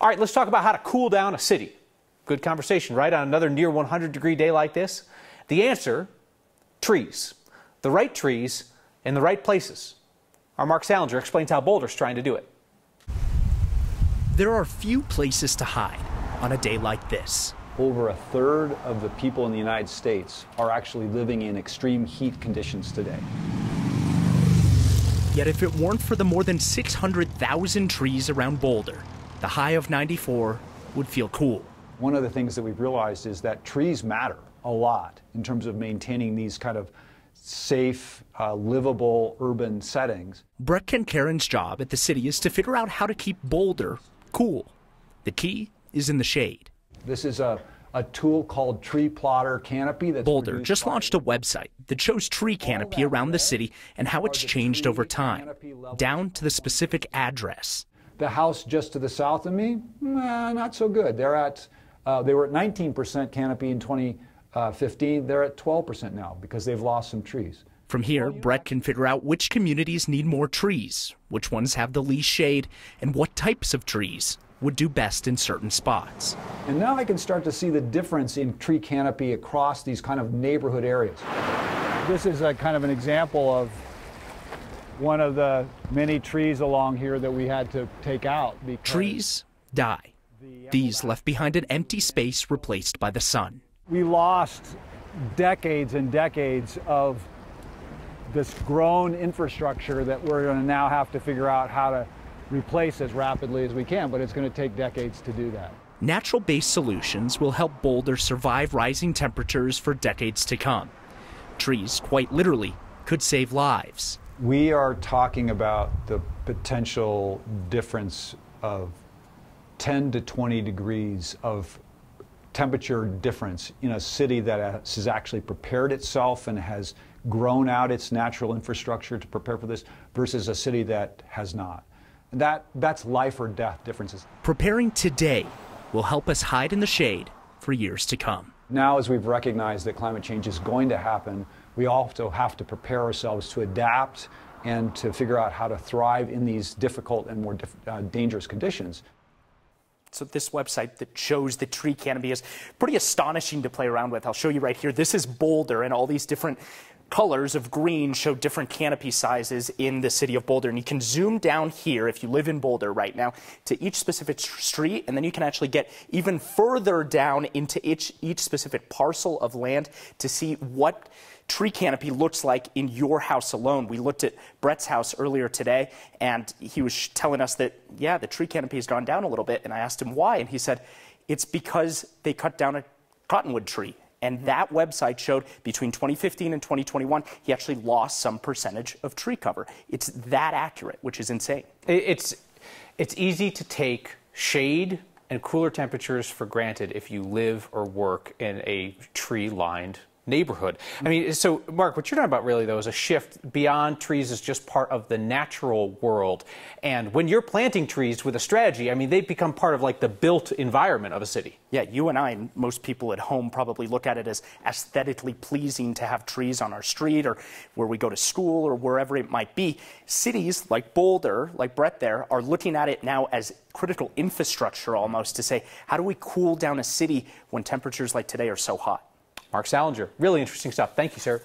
All right, let's talk about how to cool down a city. Good conversation, right? On another near 100-degree day like this. The answer, trees. The right trees in the right places. Our Mark Salinger explains how Boulder's trying to do it. There are few places to hide on a day like this. Over a third of the people in the United States are actually living in extreme heat conditions today. Yet if it weren't for the more than 600,000 trees around Boulder, the high of 94 would feel cool. One of the things that we've realized is that trees matter a lot in terms of maintaining these kind of safe, livable urban settings. Brett Kenkaren's job at the city is to figure out how to keep Boulder cool. The key is in the shade. This is a tool called Tree Plotter Canopy. Boulder just launched a website that shows tree canopy around the city and how it's changed over time, down to the specific address. The house just to the south of me, not so good. They were at 19% canopy in 2015. They're at 12% now because they've lost some trees. From here, Brett can figure out which communities need more trees, which ones have the least shade, and what types of trees would do best in certain spots. And now I can start to see the difference in tree canopy across these kind of neighborhood areas. This is a kind of an example of one of the many trees along here that we had to take out. Trees die. These left behind an empty space replaced by the sun. We lost decades and decades of this grown infrastructure that we're going to now have to figure out how to replace as rapidly as we can, but it's going to take decades to do that. Natural-based solutions will help Boulder survive rising temperatures for decades to come. Trees, quite literally, could save lives. We are talking about the potential difference of 10 to 20 degrees of temperature difference in a city that has actually prepared itself and has grown out its natural infrastructure to prepare for this versus a city that has not. And that's life or death differences. Preparing today will help us hide in the shade for years to come. Now, as we've recognized that climate change is going to happen, we also have to prepare ourselves to adapt and to figure out how to thrive in these difficult and more dangerous conditions. So this website that shows the tree canopy is pretty astonishing to play around with. I'll show you right here. This is Boulder, and all these different colors of green show different canopy sizes in the city of Boulder. And you can zoom down here, if you live in Boulder right now, to each specific street, and then you can actually get even further down into each specific parcel of land to see what tree canopy looks like in your house alone. We looked at Brett's house earlier today, and he was telling us that, yeah, the tree canopy has gone down a little bit, and I asked him why, and he said, it's because they cut down a cottonwood tree. And that website showed between 2015 and 2021, he actually lost some percentage of tree cover. It's that accurate, which is insane. It's easy to take shade and cooler temperatures for granted if you live or work in a tree-lined neighborhood. I mean, so Mark, what you're talking about really, though, is a shift beyond trees as just part of the natural world. And when you're planting trees with a strategy, I mean, they become part of like the built environment of a city. Yeah, you and I and most people at home probably look at it as aesthetically pleasing to have trees on our street or where we go to school or wherever it might be. Cities like Boulder, like Brett there, are looking at it now as critical infrastructure almost to say, how do we cool down a city when temperatures like today are so hot? Mark Salinger, really interesting stuff. Thank you, sir.